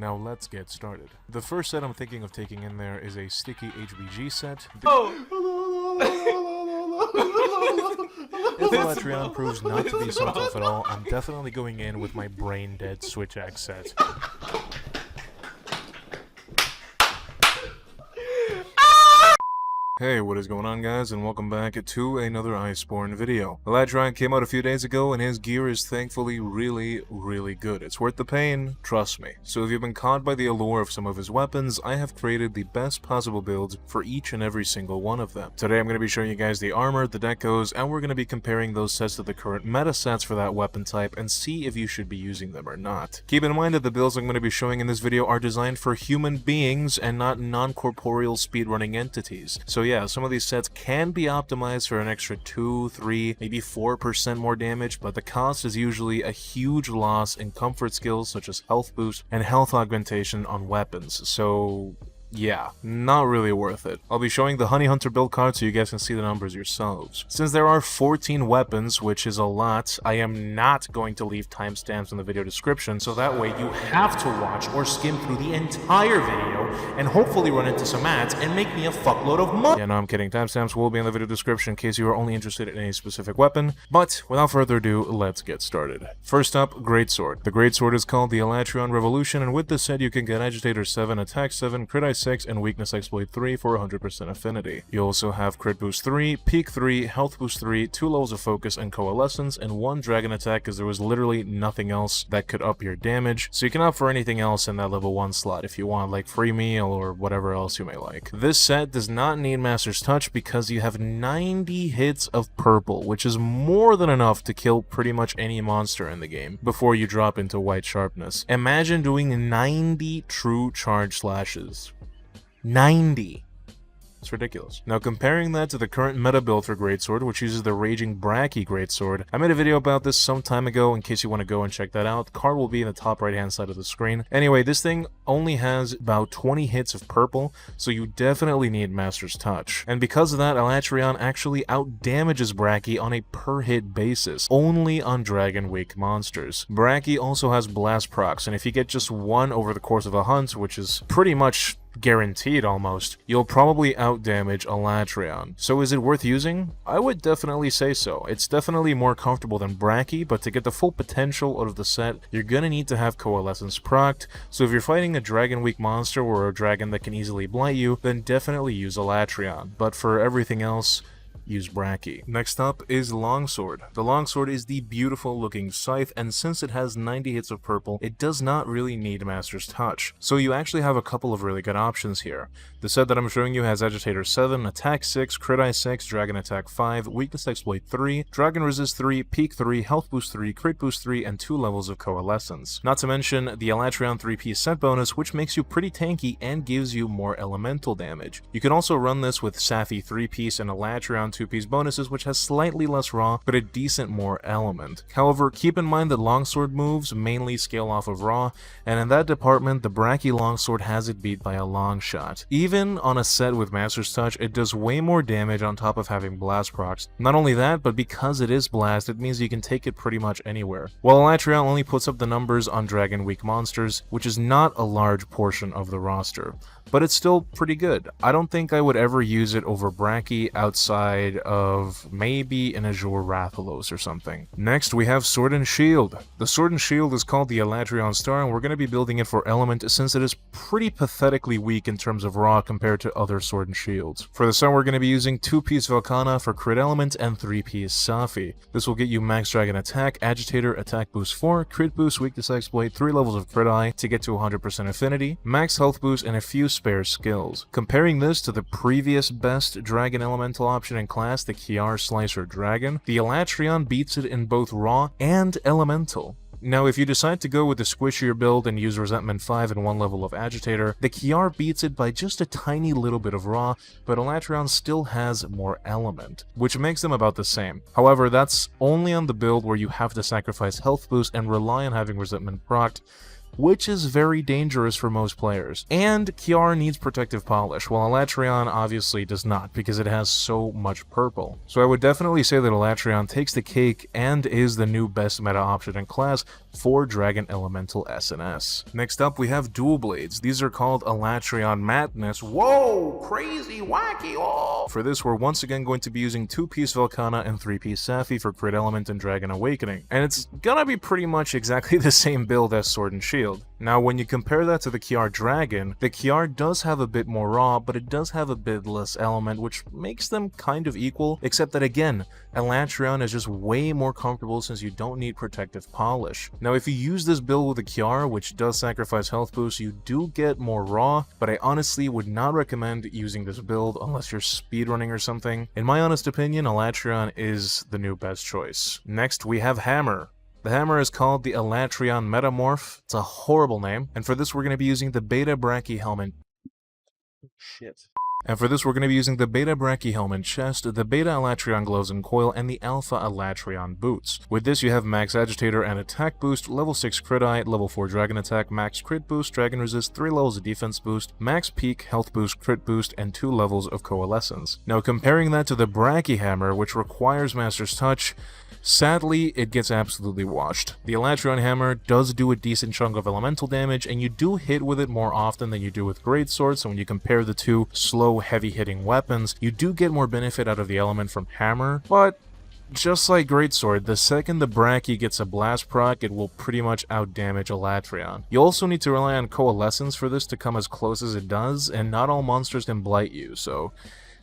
Now let's get started. The first set I'm thinking of taking in there is a sticky HBG set. If Alatreon proves not to be so tough at all, I'm definitely going in with my brain-dead Switch Axe set. Hey, what is going on, guys, and welcome back to another Iceborne video. Alatreon came out a few days ago, and his gear is thankfully really good. It's worth the pain, trust me. So if you've been caught by the allure of some of his weapons, I have created the best possible builds for each and every single one of them. Today I'm going to be showing you guys the armor, the decos, and we're going to be comparing those sets to the current meta sets for that weapon type and see if you should be using them or not. Keep in mind that the builds I'm going to be showing in this video are designed for human beings and not non-corporeal speedrunning entities. So yeah, some of these sets can be optimized for an extra 2, 3, maybe 4% more damage, but the cost is usually a huge loss in comfort skills such as health boost and health augmentation on weapons. So yeah, not really worth it. I'll be showing the Honey Hunter build card so you guys can see the numbers yourselves. Since there are 14 weapons, which is a lot, I am not going to leave timestamps in the video description, so that way you have to watch or skim through the entire video and hopefully run into some ads and make me a fuckload of money. Yeah, no, I'm kidding. Timestamps will be in the video description in case you are only interested in a specific weapon. But without further ado, let's get started. First up, Greatsword. The Greatsword is called the Alatreon Revolution, and with this set you can get Agitator 7, Attack 7, Crit Ice 6, and Weakness Exploit 3 for 100% affinity. You also have Crit Boost 3, Peak 3, Health Boost 3, 2 levels of Focus and Coalescence, and 1 Dragon Attack because there was literally nothing else that could up your damage, so you can opt for anything else in that level 1 slot if you want, like Free Meal or whatever else you may like. This set does not need Master's Touch because you have 90 hits of purple, which is more than enough to kill pretty much any monster in the game before you drop into White Sharpness. Imagine doing 90 true charge slashes. 90. It's ridiculous. Now, comparing that to the current meta build for Greatsword, which uses the Raging Bracky Greatsword, I made a video about this some time ago in case you want to go and check that out. The card will be in the top right hand side of the screen. Anyway, this thing only has about 20 hits of purple, so you definitely need Master's Touch. And because of that, Alatreon actually outdamages Bracky on a per hit basis, only on Dragon Weak monsters. Bracky also has Blast procs, and if you get just one over the course of a hunt, which is pretty much guaranteed almost, you'll probably outdamage Alatreon. So is it worth using? I would definitely say so. It's definitely more comfortable than Bracky, but to get the full potential out of the set, you're gonna need to have Coalescence procced, so if you're fighting a Dragon Weak monster or a dragon that can easily blight you, then definitely use Alatreon, but for everything else, use Bracky. Next up is Longsword. The Longsword is the beautiful looking scythe, and since it has 90 hits of purple, it does not really need Master's Touch. So you actually have a couple of really good options here. The set that I'm showing you has Agitator 7, Attack 6, Crit Ice 6, Dragon Attack 5, Weakness Exploit 3, Dragon Resist 3, Peak 3, Health Boost 3, Crit Boost 3, and 2 levels of Coalescence. Not to mention the Alatreon 3-piece set bonus, which makes you pretty tanky and gives you more elemental damage. You can also run this with Safi 3-piece and Alatreon 2-piece bonuses, which has slightly less raw, but a decent more element. However, keep in mind that Longsword moves mainly scale off of raw, and in that department, the Bracky Longsword has it beat by a long shot. Even on a set with Master's Touch, it does way more damage on top of having Blast procs. Not only that, but because it is Blast, it means you can take it pretty much anywhere. While Alatreon only puts up the numbers on Dragon Weak monsters, which is not a large portion of the roster, but it's still pretty good. I don't think I would ever use it over Bracky outside of maybe an Azure Rathalos or something. Next, we have Sword and Shield. The Sword and Shield is called the Alatreon Star, and we're going to be building it for Element since it is pretty pathetically weak in terms of raw compared to other Sword and Shields. For the set, we're going to be using 2-piece Velkhana for Crit Element and 3-piece Safi. This will get you Max Dragon Attack, Agitator, Attack Boost 4, Crit Boost, Weakness Exploit, 3 levels of Crit Eye to get to 100% affinity, Max Health Boost, and a few spare skills. Comparing this to the previous best Dragon Elemental option in class, the Kiar Slicer Dragon, the Alatreon beats it in both raw and elemental. Now, if you decide to go with the squishier build and use Resentment 5 and 1 level of Agitator, the Kiar beats it by just a tiny little bit of raw, but Alatreon still has more element, which makes them about the same. However, that's only on the build where you have to sacrifice health boost and rely on having Resentment procced, which is very dangerous for most players. And Kiara needs protective polish, while Alatreon obviously does not, because it has so much purple. So I would definitely say that Alatreon takes the cake and is the new best meta option in class for Dragon Elemental SNS. Next up, we have dual blades. These are called Alatreon Madness. Whoa, crazy, wacky, oh! For this, we're once again going to be using 2-piece Velkhana and 3-piece Safi for crit element and Dragon Awakening. And it's gonna be pretty much exactly the same build as Sword and Shield. Now, when you compare that to the Kiara Dragon, the Kiara does have a bit more raw, but it does have a bit less element, which makes them kind of equal, except that again, Alatreon is just way more comfortable since you don't need protective polish. Now, if you use this build with the Kiara, which does sacrifice health boost, you do get more raw, but I honestly would not recommend using this build unless you're speedrunning or something. In my honest opinion, Alatreon is the new best choice. Next, we have Hammer. The hammer is called the Alatreon Metamorph. It's a horrible name, and for this we're going to be using the Beta Brachy Helmet. Shit. And for this, we're going to be using the Beta Brachy Helmet Chest, the Beta Alatreon Gloves and Coil, and the Alpha Alatreon Boots. With this, you have Max Agitator and Attack Boost, Level 6 Crit Eye, Level 4 Dragon Attack, Max Crit Boost, Dragon Resist, 3 levels of Defense Boost, Max Peak, Health Boost, Crit Boost, and 2 levels of Coalescence. Now, comparing that to the Brachy Hammer, which requires Master's Touch, sadly, it gets absolutely washed. The Alatreon Hammer does do a decent chunk of elemental damage, and you do hit with it more often than you do with Greatsword, so when you compare the two slow, heavy-hitting weapons, you do get more benefit out of the element from Hammer, but just like Greatsword, the second the Brachy gets a blast proc, it will pretty much outdamage Alatreon. You also need to rely on Coalescence for this to come as close as it does, and not all monsters can blight you, so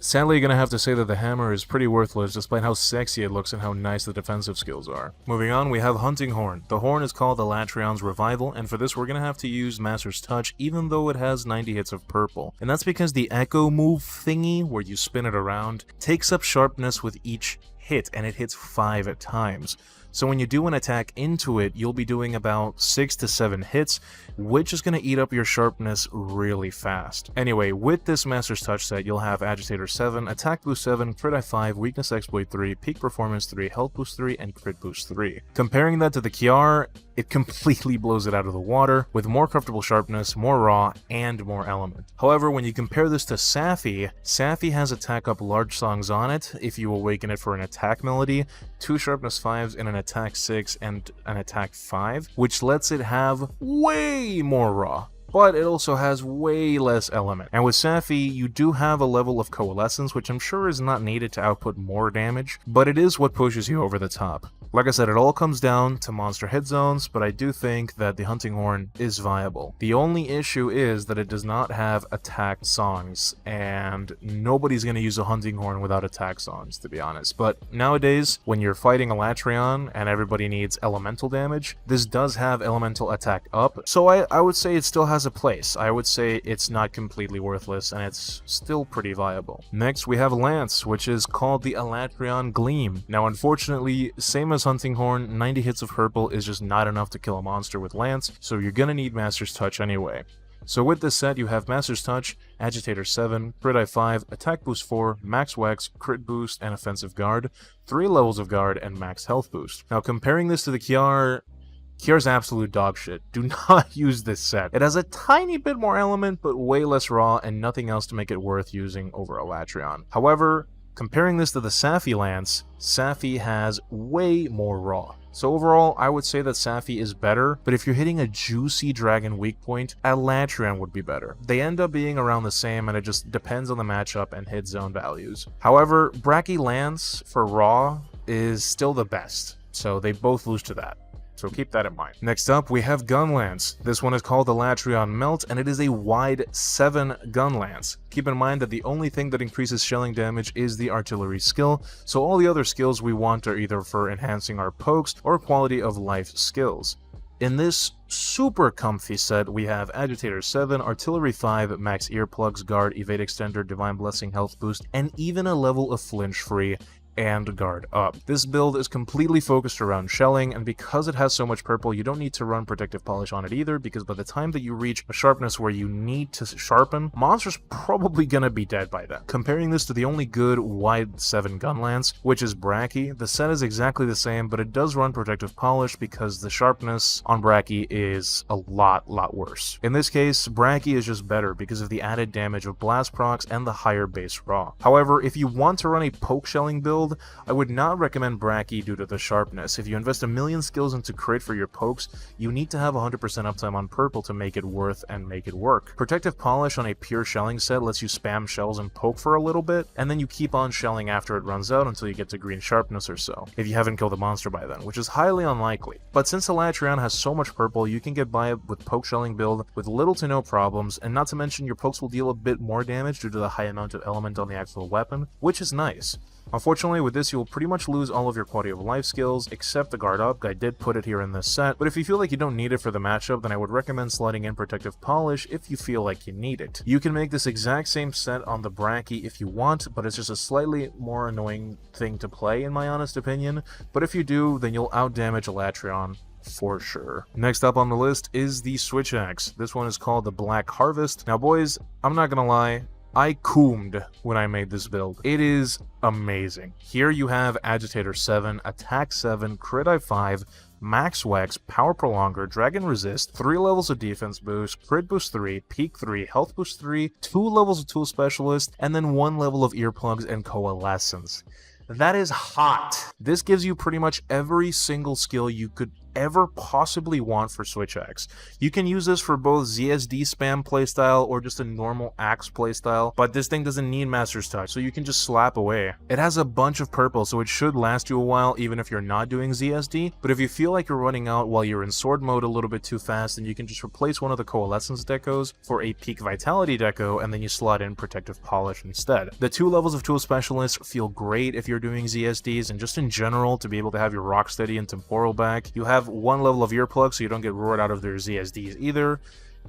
sadly, you're gonna have to say that the hammer is pretty worthless despite how sexy it looks and how nice the defensive skills are. Moving on, we have Hunting Horn. The horn is called Alatreon's Revival, and for this we're gonna have to use Master's Touch even though it has 90 hits of purple. And that's because the Echo move thingy, where you spin it around, takes up sharpness with each hit, and it hits 5 at times. So when you do an attack into it, you'll be doing about 6 to 7 hits, which is going to eat up your sharpness really fast. Anyway, with this Master's Touch set, you'll have Agitator 7, Attack Boost 7, Crit Eye 5, Weakness Exploit 3, Peak Performance 3, Health Boost 3, and Crit Boost 3. Comparing that to the Kiara, it completely blows it out of the water, with more comfortable sharpness, more raw, and more element. However, when you compare this to Safi, Safi has Attack Up Large Songs on it, if you awaken it for an attack melody, 2 sharpness 5s and an attack 6 and an attack 5, which lets it have way more raw. But it also has way less element. And with Safi, you do have a level of Coalescence, which I'm sure is not needed to output more damage, but it is what pushes you over the top. Like I said, it all comes down to monster hit zones, but I do think that the Hunting Horn is viable. The only issue is that it does not have attack songs, and nobody's going to use a Hunting Horn without attack songs, to be honest. But nowadays, when you're fighting Alatreon and everybody needs elemental damage, this does have elemental attack up, so I would say it still has a place. I would say it's not completely worthless, and it's still pretty viable. Next, we have Lance, which is called the Alatreon Gleam. Now, unfortunately, same as Hunting Horn, 90 hits of purple is just not enough to kill a monster with Lance, so you're gonna need Master's Touch anyway. So with this set, you have Master's Touch, Agitator 7, Crit Eye 5, Attack Boost 4, Max Wax, Crit Boost, and Offensive Guard, 3 levels of Guard, and Max Health Boost. Now, comparing this to the Kiara's absolute dog shit. Do not use this set. It has a tiny bit more element, but way less raw, and nothing else to make it worth using over Alatreon. However, comparing this to the Safi Lance, Safi has way more raw. So overall, I would say that Safi is better, but if you're hitting a juicy dragon weak point, Alatreon would be better. They end up being around the same, and it just depends on the matchup and hit zone values. However, Brachy Lance for raw is still the best, so they both lose to that. So keep that in mind. Next up, we have Gunlance. This one is called Alatreon Melt, and it is a wide 7 Gunlance. Keep in mind that the only thing that increases shelling damage is the artillery skill, so all the other skills we want are either for enhancing our pokes or quality of life skills. In this super comfy set, we have Agitator 7, Artillery 5, Max Earplugs, Guard, Evade Extender, Divine Blessing, Health Boost, and even a level of Flinch Free and guard up. This build is completely focused around shelling, and because it has so much purple, you don't need to run protective polish on it either, because by the time that you reach a sharpness where you need to sharpen, monster's probably gonna be dead by then. Comparing this to the only good wide 7 Gunlance, which is Bracky, the set is exactly the same, but it does run protective polish because the sharpness on Bracky is a lot worse. In this case, Bracky is just better because of the added damage of blast procs and the higher base raw. However, if you want to run a poke shelling build, I would not recommend Bracky due to the sharpness. If you invest a million skills into crit for your pokes, you need to have 100% uptime on purple to make it worth and make it work. Protective polish on a pure shelling set lets you spam shells and poke for a little bit, and then you keep on shelling after it runs out until you get to green sharpness or so, if you haven't killed the monster by then, which is highly unlikely. But since Alatreon has so much purple, you can get by with poke shelling build with little to no problems, and not to mention your pokes will deal a bit more damage due to the high amount of element on the actual weapon, which is nice. Unfortunately, with this, you will pretty much lose all of your quality of life skills, except the guard up. I did put it here in this set, but if you feel like you don't need it for the matchup, then I would recommend slotting in protective polish if you feel like you need it. You can make this exact same set on the Bracky if you want, but it's just a slightly more annoying thing to play in my honest opinion, but if you do, then you'll outdamage Alatreon for sure. Next up on the list is the Switch Axe. This one is called the Black Harvest. Now boys, I'm not gonna lie, I coomed when I made this build. It is amazing. Here you have Agitator 7, Attack 7, Crit I5, Max Wax, Power Prolonger, Dragon Resist, 3 levels of defense boost, Crit boost 3, Peak 3, Health boost 3, 2 levels of Tool Specialist, and then 1 level of Earplugs and Coalescence. That is hot. This gives you pretty much every single skill you could ever possibly want for Switch Axe. You can use this for both ZSD spam playstyle or just a normal axe playstyle, but this thing doesn't need Master's Touch, so you can just slap away. It has a bunch of purple, so it should last you a while even if you're not doing ZSD, but if you feel like you're running out while you're in sword mode a little bit too fast, then you can just replace one of the Coalescence decos for a Peak Vitality deco, and then you slot in Protective Polish instead. The 2 levels of Tool Specialist feel great if you're doing ZSDs, and just in general, to be able to have your Rocksteady and Temporal back. You have 1 level of Earplug so you don't get roared out of their ZSDs either.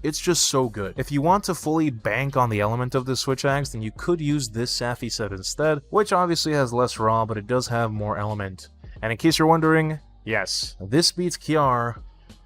It's just so good. If you want to fully bank on the element of this Switch Axe, then you could use this Safi set instead, which obviously has less raw, but it does have more element. And in case you're wondering, yes, this beats Kiar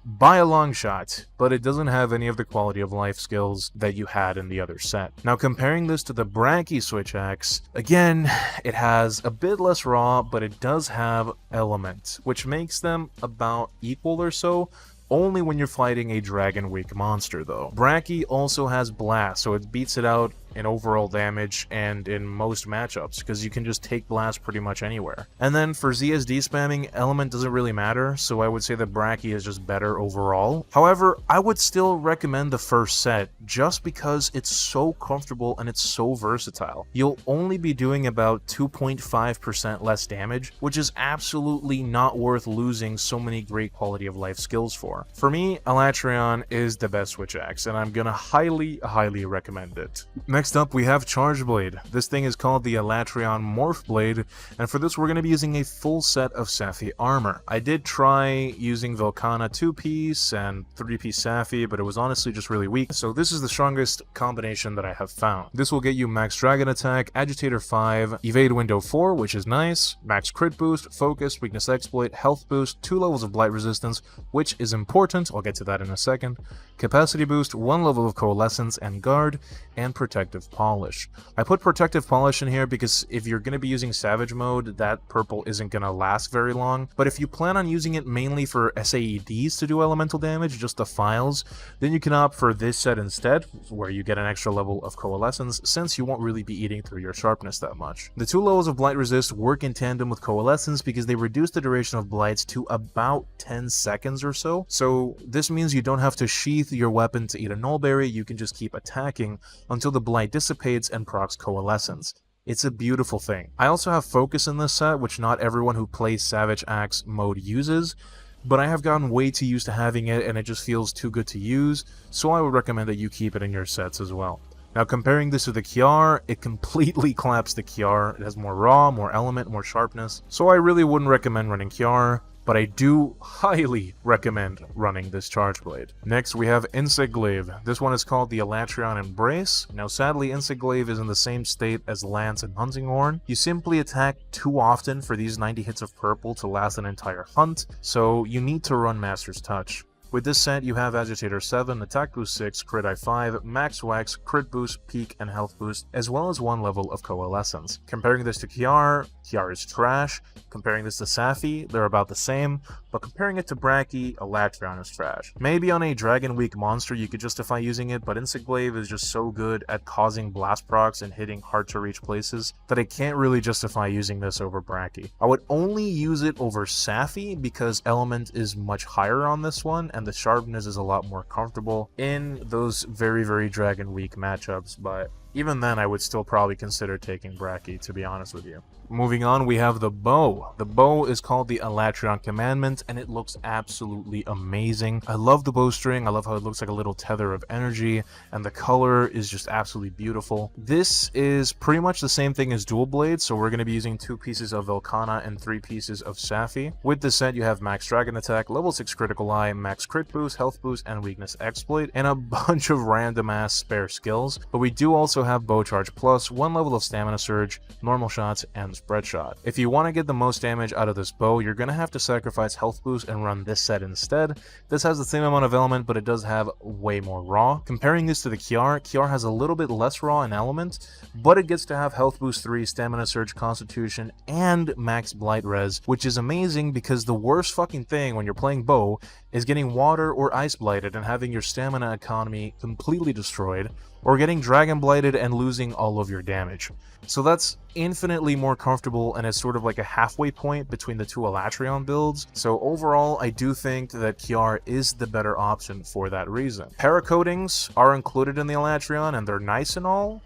by a long shot, but it doesn't have any of the quality of life skills that you had in the other set. Now comparing this to the Bracky Switch Axe, again, it has a bit less raw, but it does have element, which makes them about equal or so, only when you're fighting a dragon weak monster though. Bracky also has blast, so it beats it out in overall damage and in most matchups, because you can just take blast pretty much anywhere. And then for ZSD spamming, element doesn't really matter, so I would say that Bracky is just better overall. However, I would still recommend the first set, just because it's so comfortable and it's so versatile. You'll only be doing about 2.5% less damage, which is absolutely not worth losing so many great quality of life skills for. For me, Alatreon is the best Switch Axe, and I'm gonna highly recommend it. Next up, we have Charge Blade. This thing is called the Alatreon Morph Blade, and for this we're going to be using a full set of Safi armor. I did try using Volcana 2-piece and 3-piece Safi, but it was honestly just really weak, so this is the strongest combination that I have found. This will get you Max Dragon Attack, Agitator 5, Evade Window 4, which is nice, Max Crit Boost, Focus, Weakness Exploit, Health Boost, 2 levels of Blight Resistance, which is important, I'll get to that in a second, Capacity Boost, 1 level of Coalescence and Guard, and Protective Polish. I put Protective Polish in here because if you're going to be using Savage Mode, that purple isn't going to last very long, but if you plan on using it mainly for SAEDs to do elemental damage, just the files, then you can opt for this set instead, where you get an extra level of Coalescence, since you won't really be eating through your sharpness that much. The 2 levels of Blight Resist work in tandem with Coalescence because they reduce the duration of Blights to about 10 seconds or so, so this means you don't have to sheath your weapon to eat a Nullberry, you can just keep attacking until the Blight dissipates and procs Coalescence. It's a beautiful thing. I also have Focus in this set, which not everyone who plays Savage Axe mode uses, but I have gotten way too used to having it and it just feels too good to use, so I would recommend that you keep it in your sets as well. Now comparing this to the Kiar, it completely claps the Kiar. It has more raw, more element, more sharpness, so I really wouldn't recommend running Kiar. but I do highly recommend running this charge blade. Next, we have Insect Glaive. This one is called the Alatreon Embrace. Now, sadly, Insect Glaive is in the same state as Lance and Hunting Horn. You simply attack too often for these 90 hits of purple to last an entire hunt, so you need to run Master's Touch. With this set, you have Agitator 7, Attack Boost 6, Crit I 5, Max Wax, Crit Boost, Peak, and Health Boost, as well as 1 level of Coalescence. Comparing this to Kiar, Kiar is trash. Comparing this to Safi, they're about the same. But comparing it to Bracky, Alatreon is trash. Maybe on a Dragon Weak monster you could justify using it, but Insect Glaive is just so good at causing blast procs and hitting hard-to-reach places that I can't really justify using this over Bracky. I would only use it over Safi because Element is much higher on this one, and the sharpness is a lot more comfortable in those very, very Dragon Weak matchups, but even then I would still probably consider taking Bracky, to be honest with you. Moving on, we have the bow. The bow is called the Alatreon Commandment, and it looks absolutely amazing. I love the bowstring, I love how it looks like a little tether of energy, and the color is just absolutely beautiful. This is pretty much the same thing as Dual Blade, so we're going to be using 2 pieces of Velkhana and 3 pieces of Safi. With this set, you have Max Dragon Attack, Level 6 Critical Eye, Max Crit Boost, Health Boost, and Weakness Exploit, and a bunch of random-ass spare skills, but we do also have Bow Charge Plus, 1 level of Stamina Surge, Normal Shots, and Spread Shot. If you want to get the most damage out of this bow, you're going to have to sacrifice Health Boost and run this set instead. This has the same amount of element, but it does have way more raw. Comparing this to the Kiar, Kiar has a little bit less raw in element, but it gets to have Health Boost 3, Stamina Surge, Constitution, and Max Blight Res, which is amazing because the worst fucking thing when you're playing bow is getting water or ice blighted and having your stamina economy completely destroyed, or getting Dragon Blighted and losing all of your damage. So that's infinitely more comfortable, and it's sort of like a halfway point between the 2 Alatreon builds. So overall, I do think that Kiar is the better option for that reason. Paracoatings are included in the Alatreon, and they're nice and all,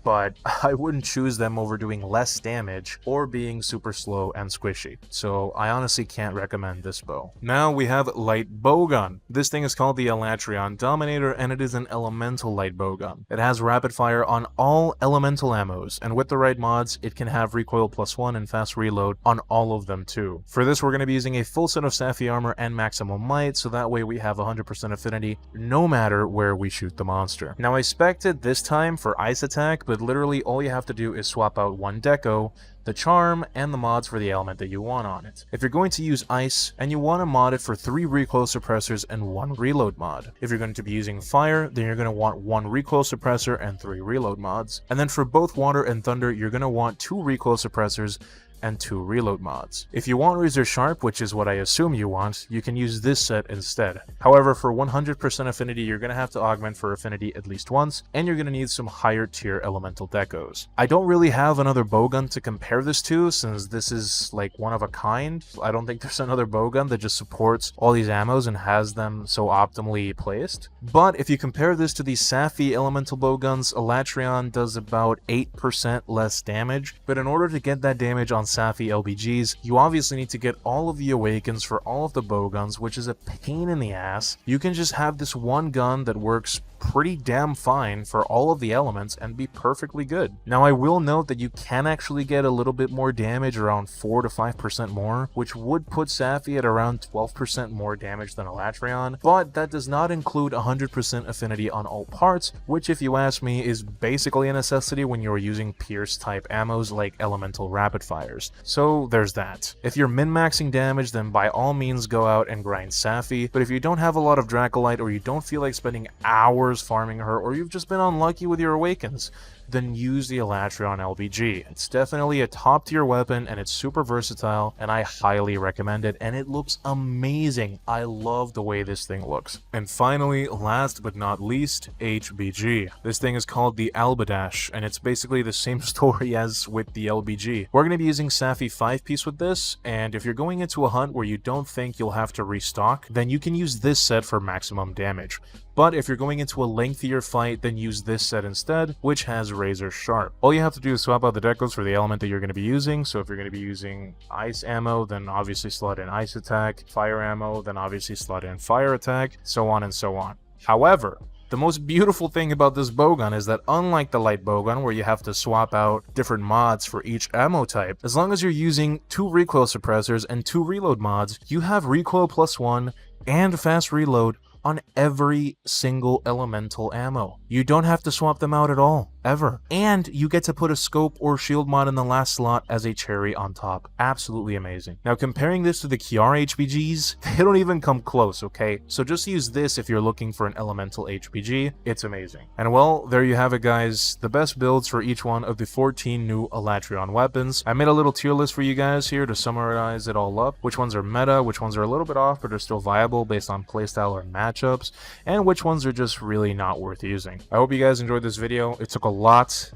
but I wouldn't choose them over doing less damage or being super slow and squishy. So I honestly can't recommend this bow. Now we have Light Bowgun. This thing is called the Alatreon Dominator, and it is an elemental light bowgun. It has rapid fire on all elemental ammos, and with the right mods, it can have recoil +1 and fast reload on all of them too. For this, we're going to be using a full set of Safi armor and maximum might, so that way we have 100% affinity no matter where we shoot the monster. Now I spec'd it this time for ice attack, but literally all you have to do is swap out 1 deco, the charm, and the mods for the element that you want on it. If you're going to use ice, and you want to mod it for 3 recoil suppressors and 1 reload mod. If you're going to be using fire, then you're going to want 1 recoil suppressor and 3 reload mods. And then for both water and thunder, you're going to want 2 recoil suppressors and 2 reload mods. If you want Razor Sharp, which is what I assume you want, you can use this set instead. However, for 100% affinity, you're going to have to augment for affinity at least once, and you're going to need some higher tier elemental decos. I don't really have another bowgun to compare this to, since this is like one of a kind. I don't think there's another bowgun that just supports all these ammos and has them so optimally placed. But if you compare this to the Safi elemental bowguns, Alatreon does about 8% less damage, but in order to get that damage on Safi LBGs, you obviously need to get all of the awakens for all of the bowguns, which is a pain in the ass. You can just have this one gun that works pretty damn fine for all of the elements and be perfectly good. Now I will note that you can actually get a little bit more damage, around 4 to 5% more, which would put Safi at around 12% more damage than Alatreon, but that does not include 100% affinity on all parts, which if you ask me is basically a necessity when you're using Pierce type ammos like elemental rapid fires. So there's that. If you're min-maxing damage, then by all means go out and grind Safi, but if you don't have a lot of Dracolite, or you don't feel like spending hours farming her, or you've just been unlucky with your awakens, then use the Alatreon LBG. It's definitely a top tier weapon, and it's super versatile, and I highly recommend it, and it looks amazing. I love the way this thing looks. And finally, last but not least, HBG. This thing is called the Albadash, and it's basically the same story as with the LBG. We're going to be using Safi 5-piece with this, and if you're going into a hunt where you don't think you'll have to restock, then you can use this set for maximum damage. But if you're going into a lengthier fight, then use this set instead, which has Razor Sharp. All you have to do is swap out the decos for the element that you're going to be using. So if you're going to be using ice ammo, then obviously slot in ice attack. Fire ammo, then obviously slot in fire attack, so on and so on. However, The most beautiful thing about this bowgun is that unlike the light bowgun where you have to swap out different mods for each ammo type, as long as you're using 2 recoil suppressors and 2 reload mods, you have recoil +1 and fast reload on every single elemental ammo. You don't have to swap them out at all, ever. And you get to put a scope or shield mod in the last slot as a cherry on top. Absolutely amazing. Now comparing this to the Kiara HPGs, they don't even come close, okay? So just use this if you're looking for an elemental HPG. It's amazing. And well, there you have it guys. The best builds for each one of the 14 new Alatreon weapons. I made a little tier list for you guys here to summarize it all up. Which ones are meta, which ones are a little bit off but are still viable based on playstyle or matchups, and which ones are just really not worth using. I hope you guys enjoyed this video. It took a lot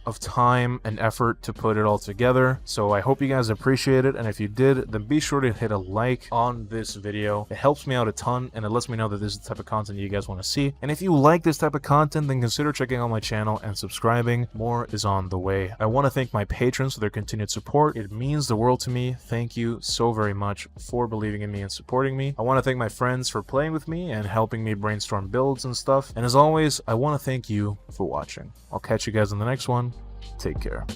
of time and effort to put it all together, so I hope you guys appreciate it, and if you did, then be sure to hit a like on this video. It helps me out a ton, and it lets me know that this is the type of content you guys want to see, and if you like this type of content, then consider checking out my channel and subscribing. More is on the way. I want to thank my patrons for their continued support. It means the world to me. Thank you so very much for believing in me and supporting me. I want to thank my friends for playing with me and helping me brainstorm builds and stuff, and as always, I want to thank you for watching. I'll catch you guys in the next one. Take care.